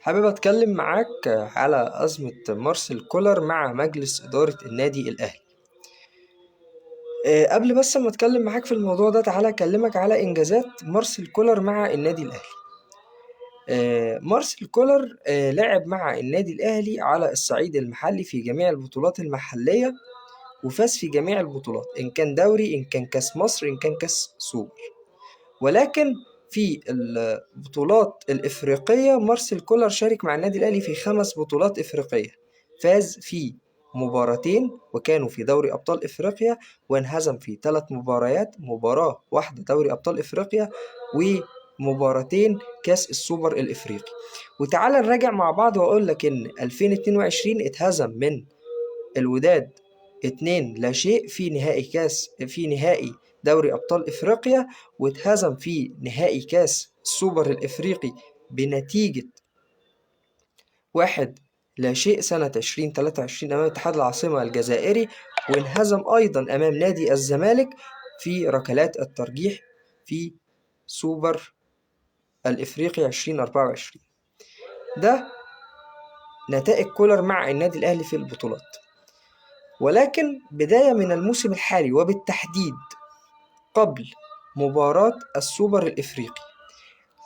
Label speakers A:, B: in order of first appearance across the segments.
A: حابب أتكلم معاك على أزمة مارسيل كولر مع مجلس إدارة النادي الأهلي. قبل بس ما أتكلم معاك في الموضوع ده، تعالى أكلمك على إنجازات مارسيل كولر مع النادي الأهلي. مارسيل كولر لعب مع النادي الأهلي على الصعيد المحلي في جميع البطولات المحلية، وفاز في جميع البطولات، إن كان دوري، إن كان كاس مصر، إن كان كاس سوبر. ولكن في البطولات الإفريقية مارسيل كولر شارك مع النادي الأهلي في 5 بطولات إفريقية، فاز في مباراتين وكانوا في دوري أبطال إفريقيا، وانهزم في 3 مباريات، مباراة واحدة دوري أبطال إفريقيا ومباراتين كاس السوبر الإفريقي. وتعالى نراجع مع بعض وأقول لك إن 2022 اتهزم من الوداد 2-0 في نهائي دوري أبطال إفريقيا، واتهزم في نهائي كاس السوبر الإفريقي بنتيجة 1-0 سنة 2023 أمام اتحاد العاصمة الجزائري، وانهزم أيضا أمام نادي الزمالك في ركلات الترجيح في سوبر الإفريقي 2024. ده نتائج كولر مع النادي الأهلي في البطولات. ولكن بداية من الموسم الحالي، وبالتحديد قبل مباراة السوبر الإفريقي،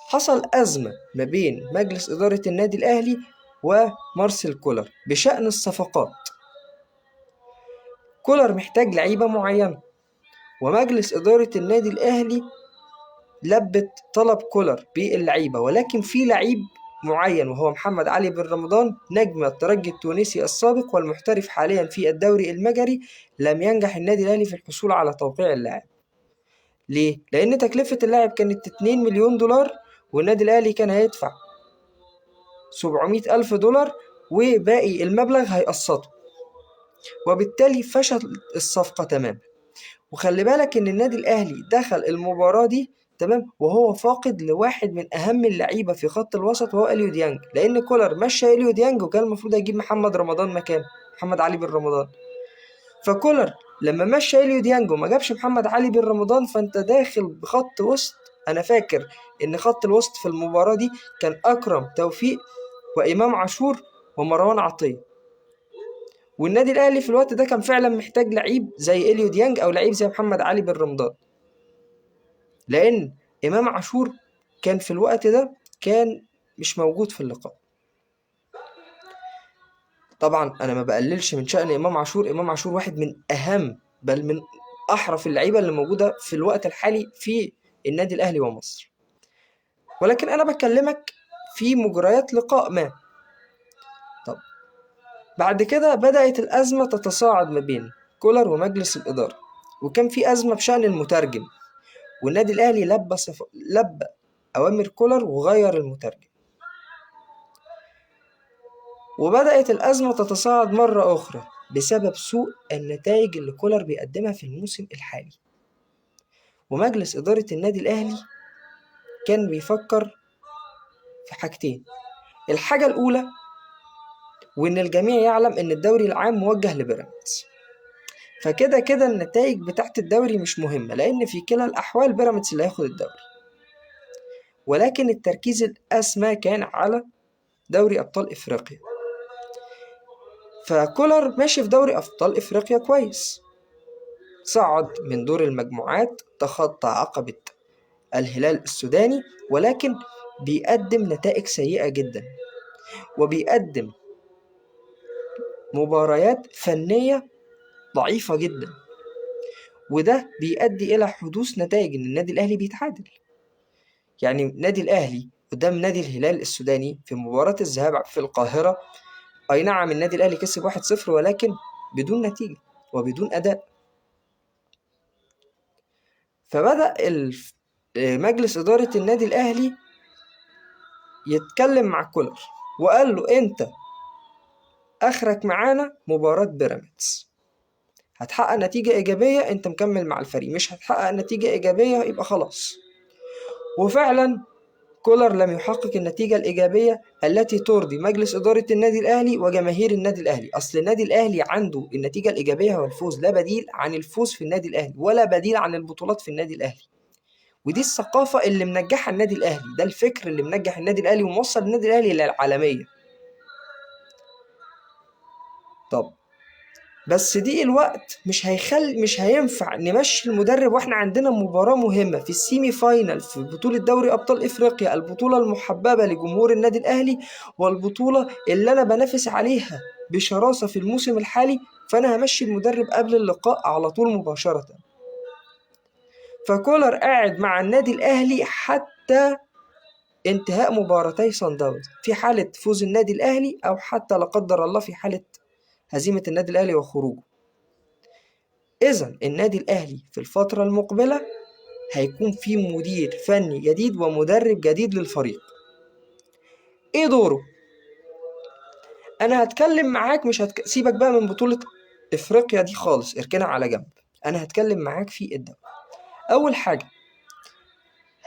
A: حصل أزمة ما بين مجلس إدارة النادي الأهلي ومارسيل كولر بشأن الصفقات. كولر محتاج لعيبة معينة، ومجلس إدارة النادي الأهلي لبت طلب كولر باللعيبة، ولكن في لعيب معين وهو محمد علي بن رمضان، نجم الترجي التونسي السابق والمحترف حاليا في الدوري المجري، لم ينجح النادي الأهلي في الحصول على توقيع اللاعب. ليه؟ لأن تكلفة اللاعب كانت 2 مليون دولار، والنادي الأهلي كان هيدفع 700 ألف دولار، وباقي المبلغ هيقسطه، وبالتالي فشل الصفقة تماما. وخلي بالك إن النادي الأهلي دخل المباراة دي تمام وهو فاقد لواحد من أهم اللعيبة في خط الوسط، وهو إليو ديانج، لأن كولر مشى إليو ديانج وكان المفروض هيجيب محمد رمضان مكانه، محمد علي بن رمضان. فكولر لما مشى إليو ديانج وما جابش محمد علي بن رمضان، فأنت داخل بخط وسط. أنا فاكر إن خط الوسط في المباراة دي كان أكرم توفيق وإمام عاشور ومروان عطية، والنادي الأهلي في الوقت ده كان فعلا محتاج لعيب زي إليو ديانج أو لعيب زي محمد علي بن رمضان، لأن إمام عاشور كان في الوقت ده كان مش موجود في اللقاء. طبعا أنا ما بقللش من شأن إمام عاشور، إمام عاشور واحد من أهم بل من أحرف اللعيبة اللي موجودة في الوقت الحالي في النادي الأهلي ومصر، ولكن أنا بكلمك في مجريات لقاء ما. طب بعد كده بدأت الأزمة تتصاعد ما بين كولر ومجلس الإدارة، وكان في أزمة بشأن المترجم، والنادي الأهلي لبى أوامر كولر وغير المترجم، وبدأت الأزمة تتصاعد مرة أخرى بسبب سوء النتائج اللي كولر بيقدمها في الموسم الحالي. ومجلس إدارة النادي الأهلي كان بيفكر في حاجتين. الحاجة الأولى، وإن الجميع يعلم إن الدوري العام موجه لبيراميدز، فكده كده النتائج بتاعت الدوري مش مهمة، لأن في كلا الأحوال بيراميدز اللي هياخد الدوري، ولكن التركيز الأسمى كان على دوري أبطال إفريقيا. فكولر ماشي في دوري أبطال إفريقيا كويس، صعد من دور المجموعات، تخطى عقبة الهلال السوداني، ولكن بيقدم نتائج سيئة جدا، وبيقدم مباريات فنية ضعيفة جدا، وده بيؤدي إلى حدوث نتائج إن النادي الأهلي بيتعادل. يعني النادي الأهلي قدام نادي الهلال السوداني في مباراة الذهاب في القاهرة، أي نعم النادي الأهلي كسب 1-0، ولكن بدون نتيجة وبدون أداء. فبدأ مجلس إدارة النادي الأهلي يتكلم مع كولر، وقال له أنت آخرك معانا مباراة بيراميدز، هتحقق نتيجة إيجابية أنت مكمل مع الفريق، مش هتحقق نتيجة إيجابية يبقى خلاص. وفعلا كولر لم يحقق النتيجة الإيجابية التي ترضي مجلس إدارة النادي الأهلي وجماهير النادي الأهلي. أصل النادي الأهلي عنده النتيجة الإيجابية والفوز، لا بديل عن الفوز في النادي الأهلي، ولا بديل عن البطولات في النادي الأهلي. ودي الثقافة اللي منجحة النادي الأهلي، ده الفكر اللي منجح النادي الأهلي وموصل النادي الأهلي للعالمية. طب بس دي الوقت مش هينفع نمشي المدرب واحنا عندنا مباراة مهمة في السيمي فاينل في بطولة دوري أبطال إفريقيا، البطولة المحببة لجمهور النادي الأهلي والبطولة اللي أنا بنافس عليها بشراسة في الموسم الحالي، فأنا همشي المدرب قبل اللقاء على طول مباشرة. فكولر قاعد مع النادي الأهلي حتى انتهاء مباراتي صن داونز في حالة فوز النادي الأهلي، أو حتى لا قدر الله في حالة هزيمة النادي الأهلي وخروجه. إذن النادي الأهلي في الفترة المقبلة هيكون في مدير فني جديد ومدرب جديد للفريق. إيه دوره؟ أنا هتكلم معاك، مش سيبك بقى من بطولة إفريقيا دي خالص، اركنها على جنب. أنا هتكلم معاك في الدوري. أول حاجة،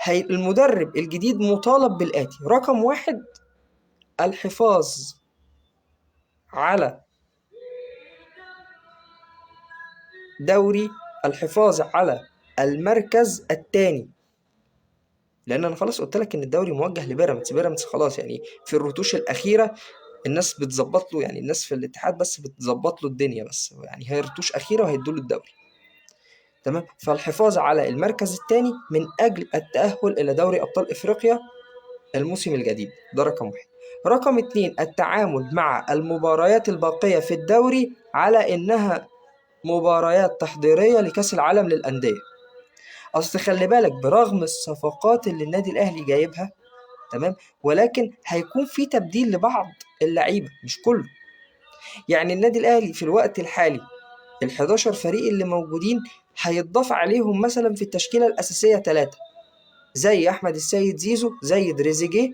A: المدرب الجديد مطالب بالآتي: رقم 1، الحفاظ على الحفاظ على المركز الثاني، لان انا خلاص قلت لك ان الدوري موجه لبيراميدز خلاص، يعني في الرتوش الاخيره الناس بتظبط له، يعني الناس في الاتحاد بس بتظبط له الدنيا بس، يعني هي رتوش اخيره وهيدوا له الدوري. تمام. فالحفاظ على المركز الثاني من اجل التاهل الى دوري ابطال افريقيا الموسم الجديد، ده رقم 1. رقم 2، التعامل مع المباريات الباقيه في الدوري على انها مباريات تحضيريه لكاس العالم للانديه. اصل خلي بالك، برغم الصفقات اللي النادي الاهلي جايبها، تمام، ولكن هيكون في تبديل لبعض اللعيبه مش كله. يعني النادي الاهلي في الوقت الحالي ال11 فريق اللي موجودين هيتضاف عليهم مثلا في التشكيله الاساسيه 3، زي احمد السيد زيزو، زي تريزيجيه،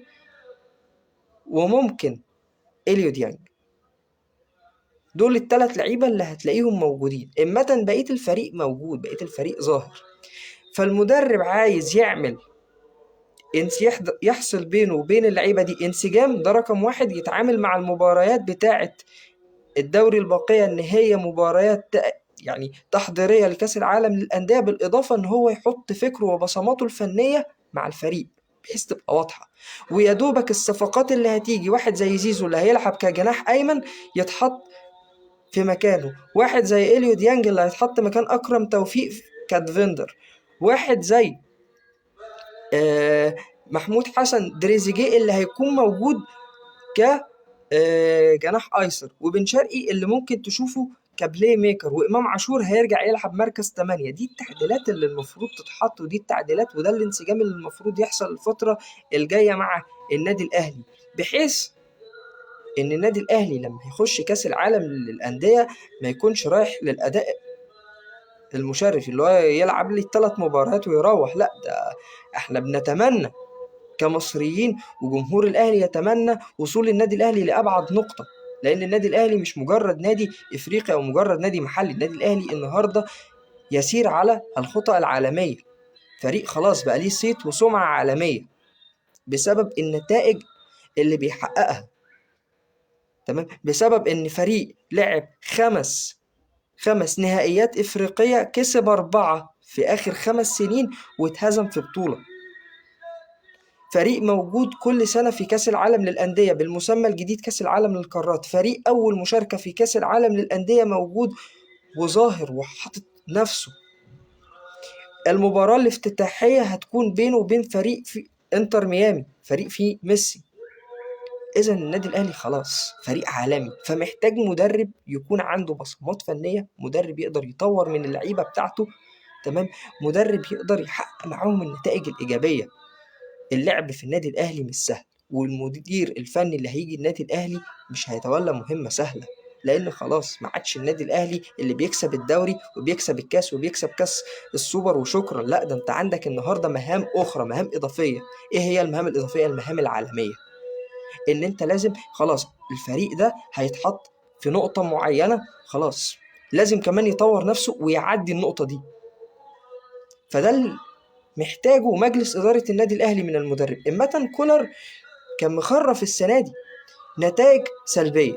A: وممكن اليو ديانج. دول ال3 لعيبه اللي هتلاقيهم موجودين، اما بقيه الفريق موجود، بقيه الفريق ظاهر. فالمدرب عايز يعمل يحصل بينه وبين اللعيبه دي انسجام، ده رقم 1. يتعامل مع المباريات بتاعه الدوري الباقيه ان هي مباريات يعني تحضيريه لكاس العالم للانديه، بالاضافه ان هو يحط فكره وبصماته الفنيه مع الفريق بحيث تبقى واضحه. ويا دوبك الصفقات اللي هتيجي، واحد زي زيزو اللي هيلعب كجناح ايمن يتحط في مكانه، واحد زي اليو ديانج اللي هيتحط مكان اكرم توفيق كدفندر، واحد زي محمود حسن تريزيجيه اللي هيكون موجود كجناح ايسر، وبن شرقي اللي ممكن تشوفه كبلاي ميكر، وامام عاشور هيرجع يلعب مركز 8. دي التعديلات اللي المفروض تتحط، ودي التعديلات وده الانسجام اللي المفروض يحصل الفترة الجاية مع النادي الاهلي، بحيث ان النادي الاهلي لما يخش كاس العالم للاندية ما يكونش رايح للاداء المشرف اللي هو يلعب لي 3 مباريات ويروح. لا، ده احنا بنتمنى كمصريين وجمهور الاهلي يتمنى وصول النادي الاهلي لابعد نقطه، لان النادي الاهلي مش مجرد نادي افريقي او مجرد نادي محلي. النادي الاهلي النهارده يسير على الخطى العالميه، فريق خلاص بقى ليه صيت وسمعه عالميه بسبب النتائج اللي بيحققها. تمام. بسبب ان فريق لعب 5 نهائيات افريقيه، كسب 4 في اخر 5 سنين واتهزم في بطوله. فريق موجود كل سنة في كأس العالم للأندية بالمسمى الجديد كأس العالم للقارات، فريق أول مشاركة في كأس العالم للأندية موجود وظاهر وحاطط نفسه. المباراة الافتتاحية هتكون بينه وبين فريق في انتر ميامي، فريق فيه ميسي. إذن النادي الأهلي خلاص فريق عالمي، فمحتاج مدرب يكون عنده بصمات فنية، مدرب يقدر يطور من اللعيبة بتاعته، تمام، مدرب يقدر يحقق معاهم النتائج الإيجابية. اللعب في النادي الأهلي مش سهل، والمدير الفني اللي هيجي النادي الأهلي مش هيتولى مهمة سهلة، لأن خلاص ما عادش النادي الأهلي اللي بيكسب الدوري وبيكسب الكاس وبيكسب كاس السوبر وشكرا. لا، ده أنت عندك النهاردة مهام أخرى، مهام إضافية. إيه هي المهام الإضافية؟ المهام العالمية، إن أنت لازم خلاص الفريق ده هيتحط في نقطة معينة، خلاص لازم كمان يطور نفسه ويعدي النقطة دي. فده محتاجه مجلس إدارة النادي الأهلي من المدرب. إما كولر كان مخرف السنة دي نتائج سلبية،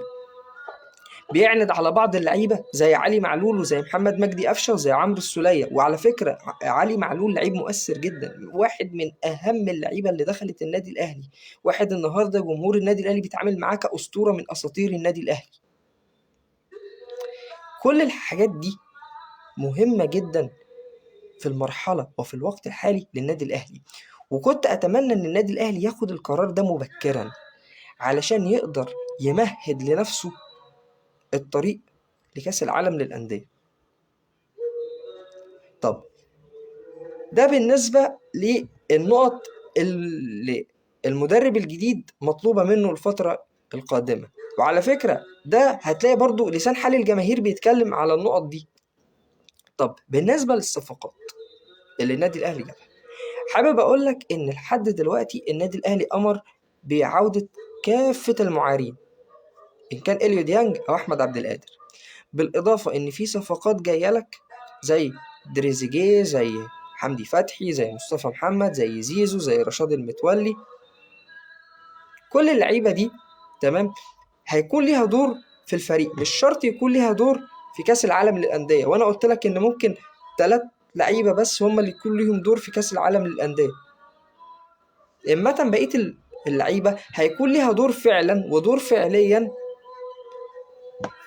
A: بيعند على بعض اللعيبه زي علي معلول وزي محمد مجدي قفشه وزي عمرو السوليه. وعلى فكره علي معلول لعيب مؤثر جدا، واحد من اهم اللعيبه اللي دخلت النادي الاهلي، واحد النهارده جمهور النادي الاهلي بيتعامل معاه كاسطوره من اساطير النادي الاهلي. كل الحاجات دي مهمه جدا في المرحله وفي الوقت الحالي للنادي الاهلي، وكنت اتمنى ان النادي الاهلي ياخد القرار ده مبكرا علشان يقدر يمهد لنفسه الطريق لكأس العالم للأندية. طب ده بالنسبة للنقط اللي المدرب الجديد مطلوبة منه الفترة القادمة. وعلى فكرة ده هتلاقي برضو لسان حال الجماهير بيتكلم على النقط دي. طب بالنسبة للصفقات اللي النادي الأهلي جابها، حابب أقول لك إن لحد دلوقتي النادي الأهلي أمر بعودة كافة المعارين، إن كان إليو ديانج أو أحمد عبد القادر، بالإضافة إن في صفقات جاية لك زي دريزيجيه، زي حمدي فتحي، زي مصطفى محمد، زي زيزو، زي رشاد المتولي. كل اللعيبة دي تمام هيكون ليها دور في الفريق، مش شرط يكون ليها دور في كأس العالم للأندية. وأنا قلت لك إن ممكن 3 لعيبة بس هم اللي يكون ليهم دور في كأس العالم للأندية. إما بقية اللعيبة هيكون ليها دور فعلا ودور فعليا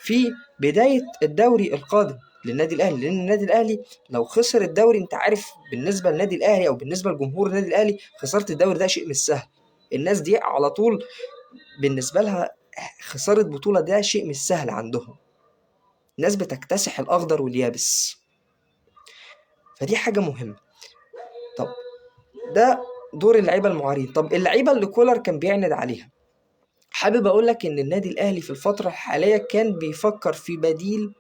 A: في بداية الدوري القادم للنادي الأهلي. لأن النادي الأهلي لو خسر الدوري، أنت عارف بالنسبة للنادي الأهلي أو بالنسبة لجمهور النادي الأهلي، خسارة الدوري ده شيء مش سهل. الناس دي على طول بالنسبة لها خسارة بطولة ده شيء مش سهل عندهم، ناس بتكتسح الأخضر واليابس، فدي حاجة مهمة. طب ده دور اللعيبة المعارين. طب اللعيبة اللي كولر كان بيعند عليها، حابب أقول لك إن النادي الأهلي في الفترة الحالية كان بيفكر في بديل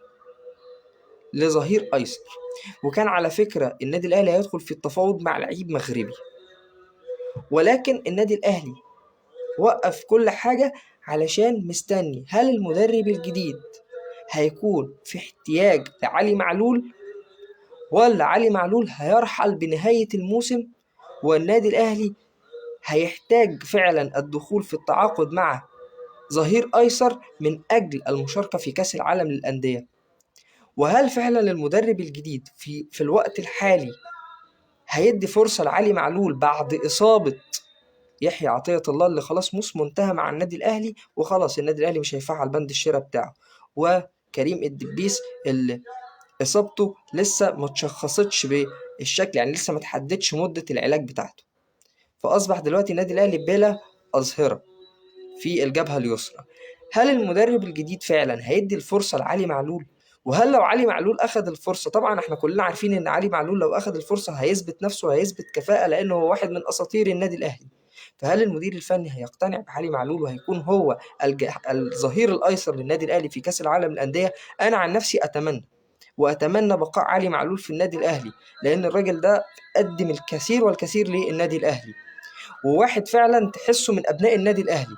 A: لظهير أيسر، وكان على فكرة النادي الأهلي هيدخل في التفاوض مع لعيب مغربي، ولكن النادي الأهلي وقف كل حاجة علشان مستني هل المدرب الجديد هيكون في احتياج لعلي معلول، ولا علي معلول هيرحل بنهاية الموسم والنادي الأهلي هيحتاج فعلا الدخول في التعاقد مع ظهير أيسر من أجل المشاركة في كأس العالم للأندية. وهل فعلا المدرب الجديد في الوقت الحالي هيدي فرصة لعلي معلول بعد إصابة يحيى عطية الله اللي خلاص موسمه انتهى مع النادي الأهلي، وخلاص النادي الأهلي مش هيفعل بند الشراء بتاعه، وكريم الدبيس اللي إصابته لسه ما تشخصتش بالشكل، يعني لسه ما تحددش مدة العلاج بتاعته، فأصبح دلوقتي النادي الأهلي بلا أظهرة في الجبهة اليسرى. هل المدرب الجديد فعلا هيدي الفرصة لعلي معلول؟ وهل لو علي معلول أخذ الفرصة، طبعا احنا كلنا عارفين ان علي معلول لو أخذ الفرصة هيثبت نفسه وهيثبت كفاءة لأنه هو واحد من أساطير النادي الأهلي، فهل المدير الفني هيقتنع بعلي معلول وهيكون هو الظهير الأيسر للنادي الأهلي في كأس العالم للأندية؟ أنا عن نفسي أتمنى بقاء علي معلول في النادي الأهلي، لأن الراجل ده قدم الكثير والكثير للنادي الأهلي، وواحد فعلا تحسه من أبناء النادي الأهلي.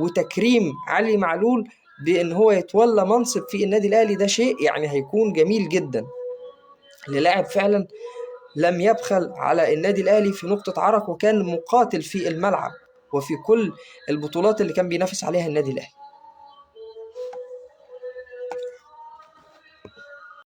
A: وتكريم علي معلول بأن هو يتولى منصب في النادي الأهلي ده شيء يعني هيكون جميل جدا للاعب فعلا لم يبخل على النادي الأهلي في نقطة عرق، وكان مقاتل في الملعب وفي كل البطولات اللي كان بينافس عليها النادي الأهلي.